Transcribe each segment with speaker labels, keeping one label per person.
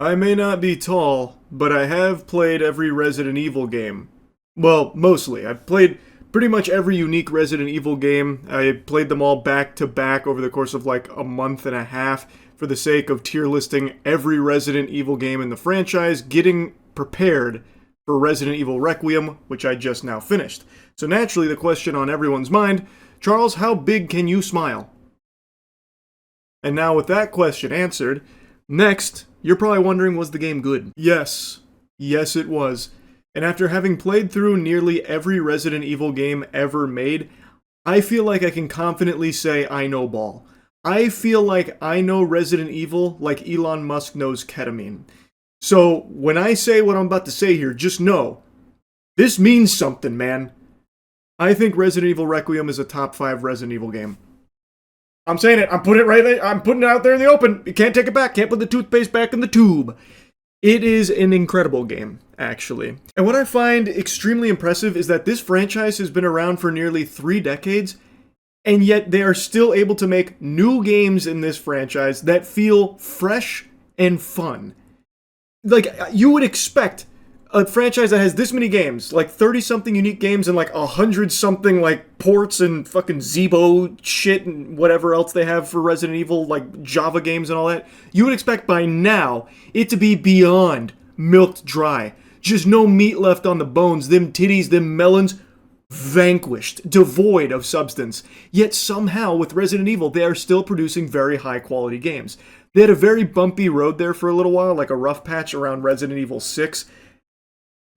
Speaker 1: I may not be tall, but I have played every Resident Evil game. Well, mostly. I've played pretty much every unique Resident Evil game. I played them all back to back over the course of like a month and a half for the sake of tier listing every Resident Evil game in the franchise, getting prepared for Resident Evil Requiem, which I just now finished. So naturally, the question on everyone's mind, Charles, how big can you smile? And now with that question answered, next, you're probably wondering, was the game good? Yes. Yes, it was. And after having played through nearly every Resident Evil game ever made, I feel like I can confidently say I know ball. I feel like I know Resident Evil like Elon Musk knows ketamine. So when I say what I'm about to say here, just know, this means something, man. I think Resident Evil Requiem is a top 5 Resident Evil game. I'm saying it. I'm putting it right there. I'm putting it out there in the open. You can't take it back. Can't put the toothpaste back in the tube. It is an incredible game, actually. And what I find extremely impressive is that this franchise has been around for nearly 3 decades, and yet they are still able to make new games in this franchise that feel fresh and fun. Like, you would expect a franchise that has this many games, like 30-something unique games and like 100-something like ports and fucking Zeebo shit and whatever else they have for Resident Evil, like Java games and all that, you would expect by now it to be beyond milked dry. Just no meat left on the bones, them titties, them melons, vanquished, devoid of substance. Yet somehow, with Resident Evil, they are still producing very high-quality games. They had a very bumpy road there for a little while, like a rough patch around Resident Evil 6.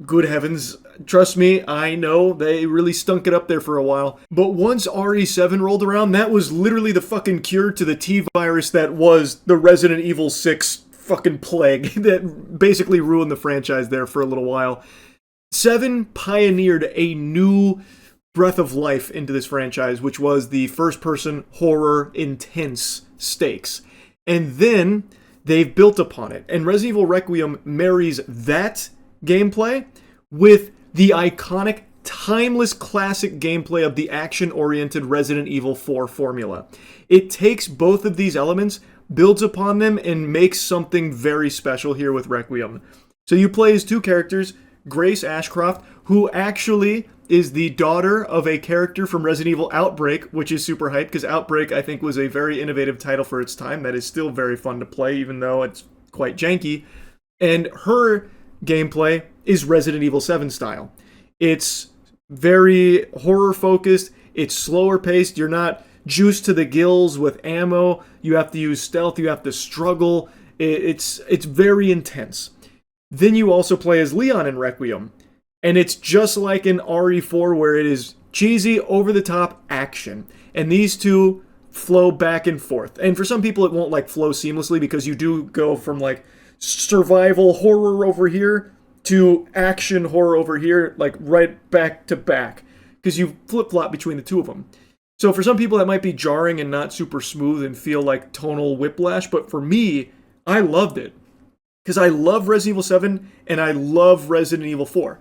Speaker 1: Good heavens, trust me, I know, they really stunk it up there for a while. But once RE7 rolled around, that was literally the fucking cure to the T-virus that was the Resident Evil 6 fucking plague that basically ruined the franchise there for a little while. 7 pioneered a new breath of life into this franchise, which was the first-person horror intense stakes. And then they've built upon it. And Resident Evil Requiem marries that gameplay with the iconic, timeless classic gameplay of the action-oriented Resident Evil 4 formula. It takes both of these elements, builds upon them, and makes something very special here with Requiem. So you play as 2 characters, Grace Ashcroft, who actually is the daughter of a character from Resident Evil Outbreak, which is super hyped, because Outbreak, I think, was a very innovative title for its time that is still very fun to play, even though it's quite janky. And her gameplay is Resident Evil 7 style. It's very horror-focused, it's slower paced, you're not juiced to the gills with ammo, you have to use stealth, you have to struggle, it's very intense. Then you also play as Leon in Requiem, and it's just like in RE4 where it is cheesy, over-the-top action. And these two flow back and forth. And for some people it won't like flow seamlessly because you do go from like survival horror over here to action horror over here, like right back to back, because you flip-flop between the two of them. So for some people that might be jarring and not super smooth and feel like tonal whiplash, but for me, I loved it. Because I love Resident Evil 7 and I love Resident Evil 4.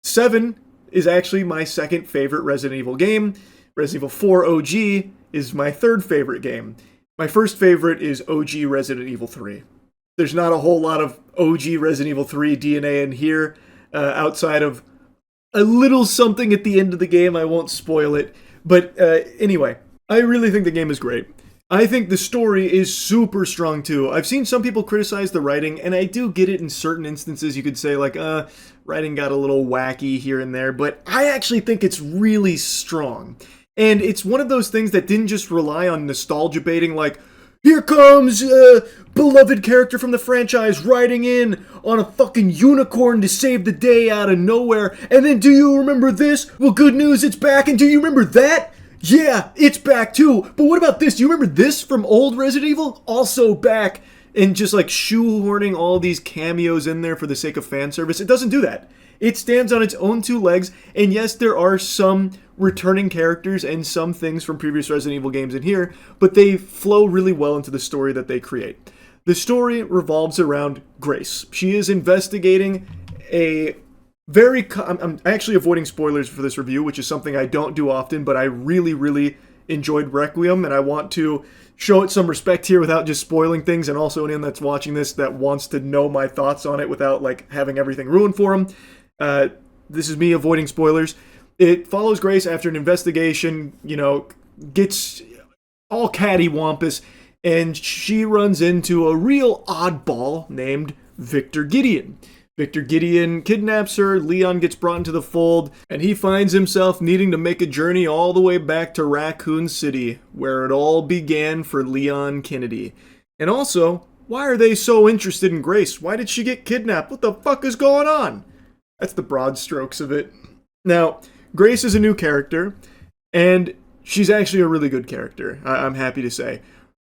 Speaker 1: 7 is actually my second favorite Resident Evil game. Resident Evil 4 OG is my third favorite game. My first favorite is OG Resident Evil 3. There's not a whole lot of OG Resident Evil 3 DNA in here, outside of a little something at the end of the game. I won't spoil it. But anyway, I really think the game is great. I think the story is super strong too. I've seen some people criticize the writing, and I do get it in certain instances. You could say like, writing got a little wacky here and there, but I actually think it's really strong. And it's one of those things that didn't just rely on nostalgia baiting like, here comes a beloved character from the franchise riding in on a fucking unicorn to save the day out of nowhere. And then, do you remember this? Well, good news, it's back. And do you remember that? Yeah, it's back too. But what about this? Do you remember this from old Resident Evil? Also back. And just like shoehorning all these cameos in there for the sake of fan service. It doesn't do that. It stands on its own 2 legs. And yes, there are some returning characters and some things from previous Resident Evil games in here, but they flow really well into the story that they create. The story revolves around Grace. She is investigating a I'm actually avoiding spoilers for this review, which is something I don't do often, but I really, really enjoyed Requiem, and I want to show it some respect here without just spoiling things, and also anyone that's watching this that wants to know my thoughts on it without like having everything ruined for them. This is me avoiding spoilers. It follows Grace after an investigation, gets all cattywampus, and she runs into a real oddball named Victor Gideon. Victor Gideon kidnaps her, Leon gets brought into the fold, and he finds himself needing to make a journey all the way back to Raccoon City, where it all began for Leon Kennedy. And also, why are they so interested in Grace? Why did she get kidnapped? What the fuck is going on? That's the broad strokes of it. Now, Grace is a new character, and she's actually a really good character, I'm happy to say.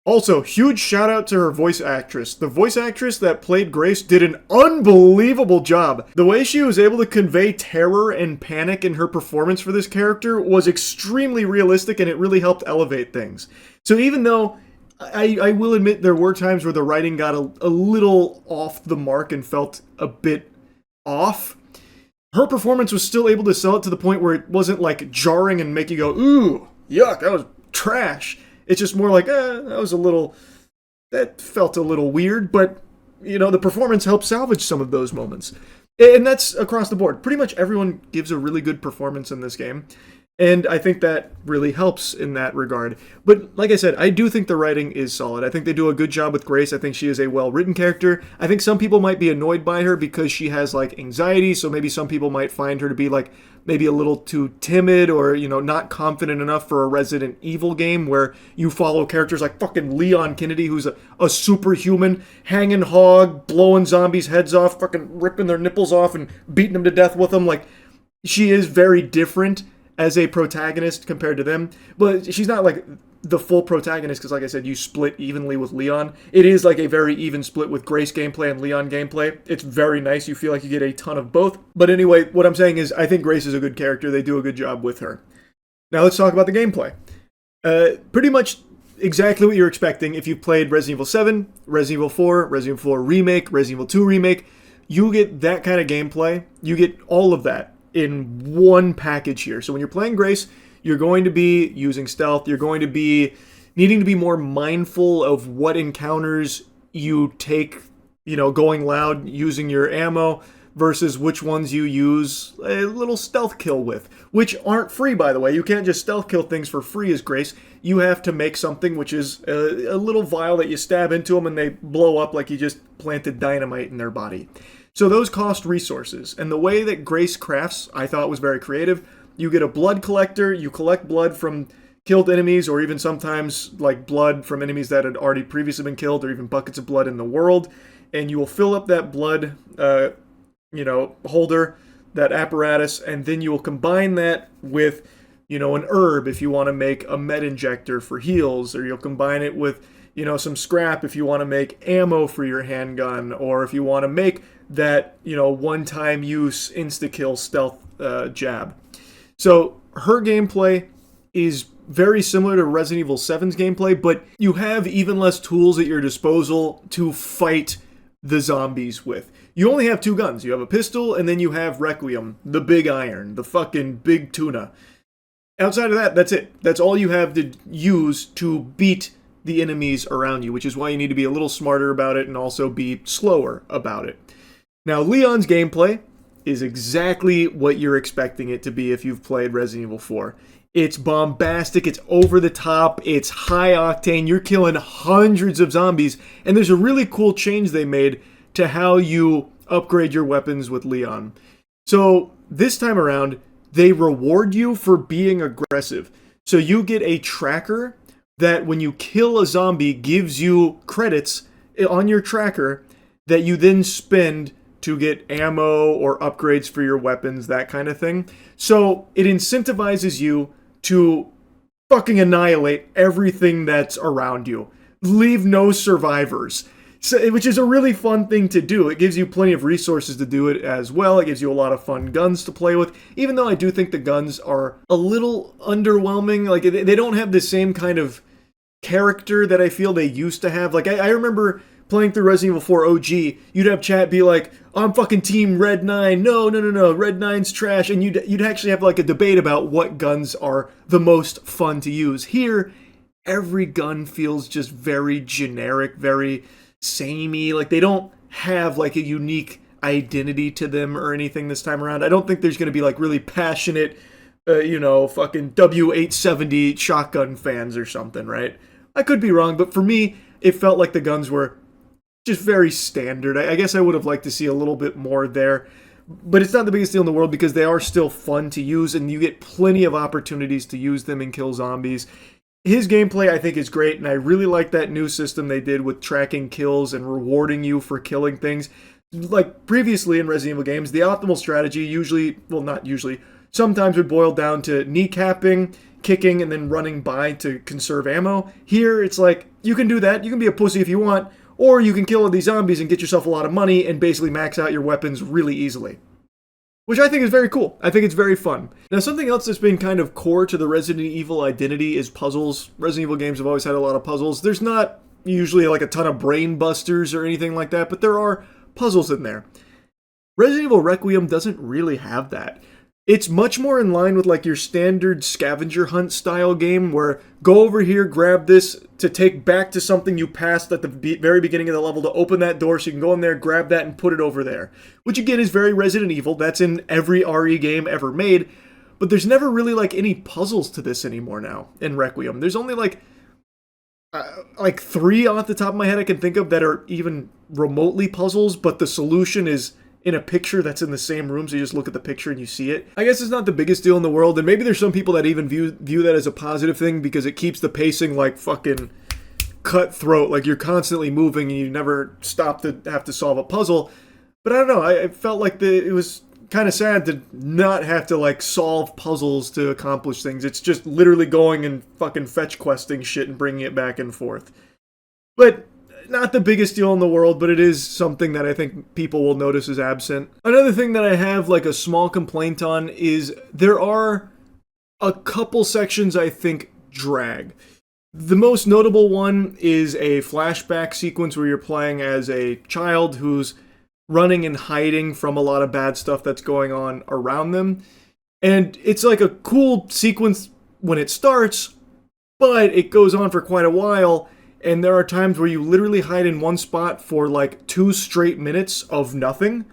Speaker 1: Also, huge shout out to her voice actress. The voice actress that played Grace did an unbelievable job. The way she was able to convey terror and panic in her performance for this character was extremely realistic, and it really helped elevate things. So even though I will admit there were times where the writing got a little off the mark and felt a bit off, her performance was still able to sell it to the point where it wasn't like jarring and make you go, ooh, yuck, that was trash. It's just more like, that felt a little weird, but, the performance helped salvage some of those moments. And that's across the board. Pretty much everyone gives a really good performance in this game. And I think that really helps in that regard. But like I said, I do think the writing is solid. I think they do a good job with Grace. I think she is a well-written character. I think some people might be annoyed by her because she has like anxiety. So maybe some people might find her to be like maybe a little too timid or, not confident enough for a Resident Evil game where you follow characters like fucking Leon Kennedy, who's a superhuman, hanging hog, blowing zombies' heads off, fucking ripping their nipples off and beating them to death with them. Like, she is very different as a protagonist compared to them, but she's not like the full protagonist because, like I said, you split evenly with Leon. It is like a very even split with Grace gameplay and Leon gameplay. It's very nice. You feel like you get a ton of both. But anyway, what I'm saying is I think Grace is a good character. They do a good job with her. Now let's talk about the gameplay. Pretty much exactly what you're expecting if you've played Resident Evil 7, Resident Evil 4, Resident Evil 4 Remake, Resident Evil 2 Remake. You get that kind of gameplay. You get all of that in one package here. So when you're playing Grace, you're going to be using stealth. You're going to be needing to be more mindful of what encounters you take, going loud, using your ammo, versus which ones you use a little stealth kill with, which aren't free, by the way. You can't just stealth kill things for free as Grace. You have to make something which is a little vial that you stab into them and they blow up like you just planted dynamite in their body. So those cost resources, and the way that Grace crafts, I thought was very creative. You get a blood collector, you collect blood from killed enemies, or even sometimes like blood from enemies that had already previously been killed, or even buckets of blood in the world, and you will fill up that blood, holder, that apparatus, and then you will combine that with, an herb if you want to make a med injector for heals, or you'll combine it with, some scrap if you want to make ammo for your handgun, or if you want to make that, one-time use insta-kill stealth jab. So her gameplay is very similar to Resident Evil 7's gameplay, but you have even less tools at your disposal to fight the zombies with. You only have two guns. You have a pistol, and then you have Requiem, the big iron, the fucking big tuna. Outside of that, that's it. That's all you have to use to beat the enemies around you, which is why you need to be a little smarter about it and also be slower about it. Now, Leon's gameplay is exactly what you're expecting it to be if you've played Resident Evil 4. It's bombastic, it's over the top, it's high octane, you're killing hundreds of zombies, and there's a really cool change they made to how you upgrade your weapons with Leon. So, this time around, they reward you for being aggressive. So you get a tracker that when you kill a zombie gives you credits on your tracker that you then spend to get ammo or upgrades for your weapons, that kind of thing. So it incentivizes you to fucking annihilate everything that's around you. Leave no survivors. So, which is a really fun thing to do. It gives you plenty of resources to do it as well. It gives you a lot of fun guns to play with. Even though I do think the guns are a little underwhelming. Like, they don't have the same kind of character that I feel they used to have. Like, I remember playing through Resident Evil 4 OG, you'd have chat be like, I'm fucking team Red 9, no, Red 9's trash, and you'd actually have like a debate about what guns are the most fun to use. Here, every gun feels just very generic, very samey, like they don't have like a unique identity to them or anything this time around. I don't think there's going to be like really passionate, fucking W870 shotgun fans or something, right? I could be wrong, but for me, it felt like the guns were just very standard. I guess I would have liked to see a little bit more there, but it's not the biggest deal in the world because they are still fun to use and you get plenty of opportunities to use them and kill zombies. His gameplay, I think, is great, and I really like that new system they did with tracking kills and rewarding you for killing things. Like previously in Resident Evil games, the optimal strategy sometimes would boil down to kneecapping, kicking, and then running by to conserve ammo. Here, it's like, you can do that, you can be a pussy if you want, or you can kill all these zombies and get yourself a lot of money and basically max out your weapons really easily. Which I think is very cool. I think it's very fun. Now, something else that's been kind of core to the Resident Evil identity is puzzles. Resident Evil games have always had a lot of puzzles. There's not usually like a ton of brain busters or anything like that, but there are puzzles in there. Resident Evil Requiem doesn't really have that. It's much more in line with like your standard scavenger hunt style game where go over here, grab this to take back to something you passed at the very beginning of the level to open that door so you can go in there, grab that, and put it over there. Which again is very Resident Evil. That's in every RE game ever made. But there's never really like any puzzles to this anymore now in Requiem. There's only like 3 off the top of my head I can think of that are even remotely puzzles, but the solution is in a picture that's in the same room, so you just look at the picture and you see it. I guess it's not the biggest deal in the world, and maybe there's some people that even view that as a positive thing because it keeps the pacing like fucking cutthroat, like you're constantly moving and you never stop to have to solve a puzzle. But I don't know, I felt like it was kind of sad to not have to like solve puzzles to accomplish things. It's just literally going and fucking fetch questing shit and bringing it back and forth. But not the biggest deal in the world, but it is something that I think people will notice is absent. Another thing that I have like a small complaint on is there are a couple sections I think drag. The most notable one is a flashback sequence where you're playing as a child who's running and hiding from a lot of bad stuff that's going on around them. And it's like a cool sequence when it starts, but it goes on for quite a while. And there are times where you literally hide in one spot for like 2 straight minutes of nothing.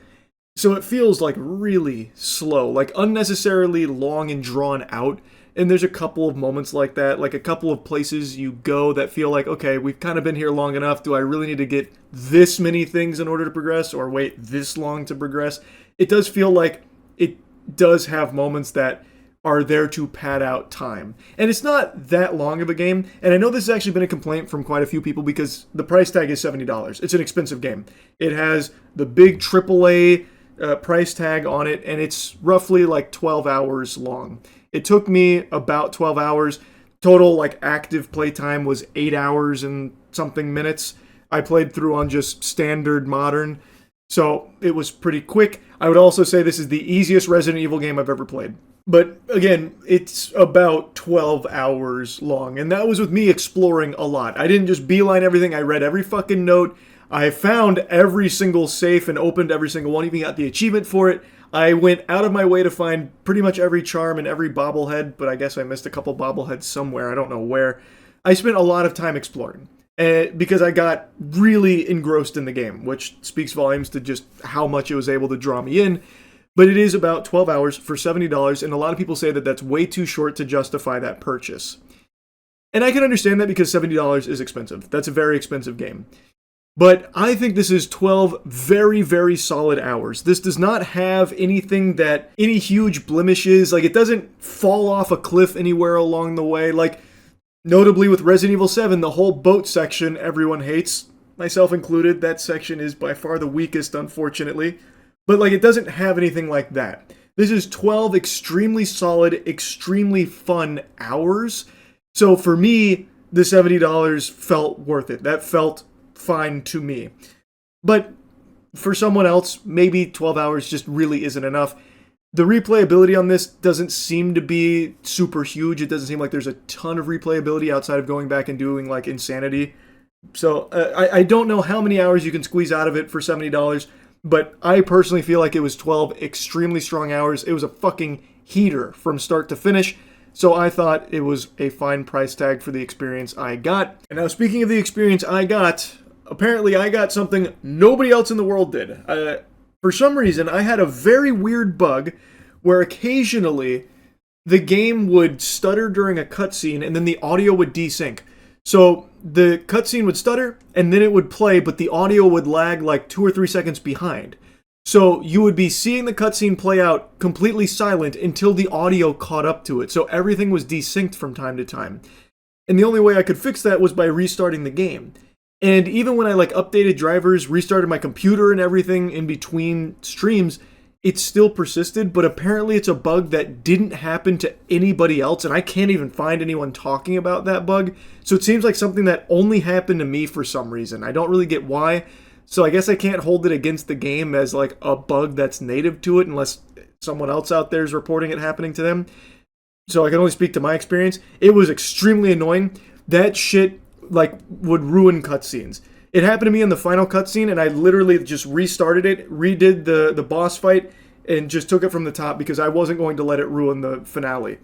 Speaker 1: So it feels like really slow, like unnecessarily long and drawn out. And there's a couple of moments like that, like a couple of places you go that feel like, okay, we've kind of been here long enough. Do I really need to get this many things in order to progress or wait this long to progress? It does feel like it does have moments that are there to pad out time. And it's not that long of a game, and I know this has actually been a complaint from quite a few people because the price tag is $70. It's an expensive game. It has the big AAA price tag on it, and it's roughly like 12 hours long. It took me about 12 hours. Total like active playtime was 8 hours and something minutes. I played through on just standard modern, so it was pretty quick. I would also say this is the easiest Resident Evil game I've ever played. But again, it's about 12 hours long, and that was with me exploring a lot. I didn't just beeline everything, I read every fucking note, I found every single safe and opened every single one, even got the achievement for it. I went out of my way to find pretty much every charm and every bobblehead, but I guess I missed a couple bobbleheads somewhere, I don't know where. I spent a lot of time exploring, because I got really engrossed in the game, which speaks volumes to just how much it was able to draw me in. But it is about 12 hours for $70, and a lot of people say that that's way too short to justify that purchase. And I can understand that because $70 is expensive. That's a very expensive game. But I think this is 12 very, very solid hours. This does not have anything that, any huge blemishes. Like, it doesn't fall off a cliff anywhere along the way. Like, notably with Resident Evil 7, the whole boat section everyone hates, myself included. That section is by far the weakest, unfortunately. But, like, it doesn't have anything like that. This is 12 extremely solid, extremely fun hours. So, for me, the $70 felt worth it. That felt fine to me. But, for someone else, maybe 12 hours just really isn't enough. The replayability on this doesn't seem to be super huge. It doesn't seem like there's a ton of replayability outside of going back and doing, like, Insanity So I don't know how many hours you can squeeze out of it for $70, but I personally feel like it was 12 extremely strong hours. It was a fucking heater from start to finish. So I thought it was a fine price tag for the experience I got. And now speaking of the experience I got, apparently I got something nobody else in the world did. For some reason, I had a very weird bug where occasionally the game would stutter during a cutscene and then the audio would desync. So the cutscene would stutter and then it would play, but the audio would lag like 2 or 3 seconds behind. So you would be seeing the cutscene play out completely silent until the audio caught up to it. So everything was desynced from time to time. And the only way I could fix that was by restarting the game. And even when I like updated drivers, restarted my computer and everything in between streams, it still persisted, but apparently it's a bug that didn't happen to anybody else, and I can't even find anyone talking about that bug. So it seems like something that only happened to me for some reason. I don't really get why. So I guess I can't hold it against the game as like a bug that's native to it unless someone else out there is reporting it happening to them. So I can only speak to my experience. It was extremely annoying. That shit like would ruin cutscenes. It happened to me in the final cutscene, and I literally just restarted it, redid the boss fight, and just took it from the top because I wasn't going to let it ruin the finale.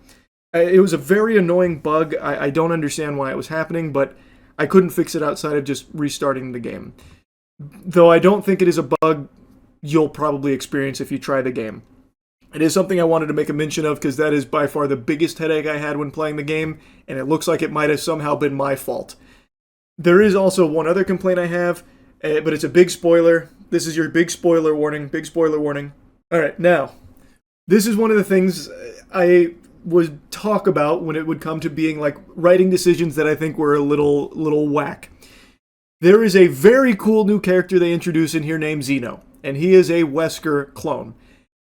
Speaker 1: It was a very annoying bug. I don't understand why it was happening, but I couldn't fix it outside of just restarting the game. Though I don't think it is a bug you'll probably experience if you try the game. It is something I wanted to make a mention of because that is by far the biggest headache I had when playing the game, and it looks like it might have somehow been my fault. There is also one other complaint I have, but it's a big spoiler. This is your big spoiler warning. Big spoiler warning. All right, now, this is one of the things I would talk about when it would come to being like writing decisions that I think were a little whack. There is a very cool new character they introduce in here named Xeno, and he is a Wesker clone.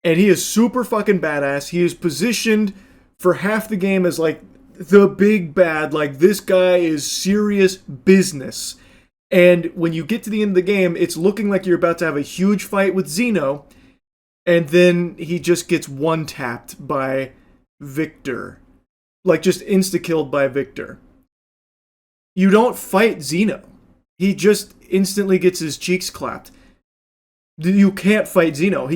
Speaker 1: And he is super fucking badass. He is positioned for half the game as like the big bad, like this guy is serious business. And when you get to the end of the game, it's looking like you're about to have a huge fight with Xeno, and then he just gets one-tapped by Victor. Like just insta-killed by Victor. You don't fight Xeno. He just instantly gets his cheeks clapped. You can't fight Xeno.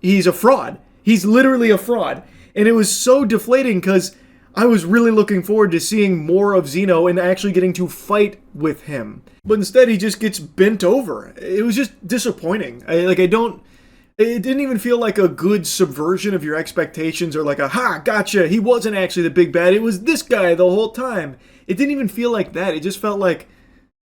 Speaker 1: He's a fraud. He's literally a fraud. And it was so deflating because I was really looking forward to seeing more of Xeno and actually getting to fight with him. But instead, he just gets bent over. It was just disappointing. It didn't even feel like a good subversion of your expectations or like a, ha, gotcha, he wasn't actually the big bad. It was this guy the whole time. It didn't even feel like that. It just felt like,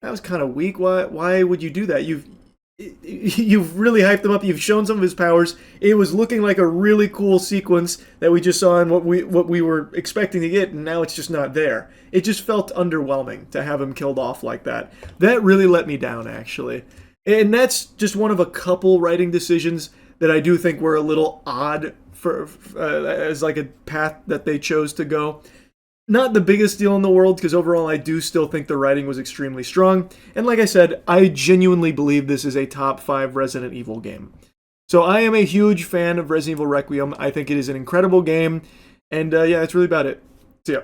Speaker 1: that was kind of weak. Why would you do that? You've really hyped him up. You've shown some of his powers. It was looking like a really cool sequence that we just saw and what we were expecting to get, and now it's just not there. It just felt underwhelming to have him killed off like that. That really let me down, actually. And that's just one of a couple writing decisions that I do think were a little odd for as like a path that they chose to go. Not the biggest deal in the world, because overall I do still think the writing was extremely strong. And like I said, I genuinely believe this is a top 5 Resident Evil game. So I am a huge fan of Resident Evil Requiem. I think it is an incredible game. And yeah, that's really about it. See ya.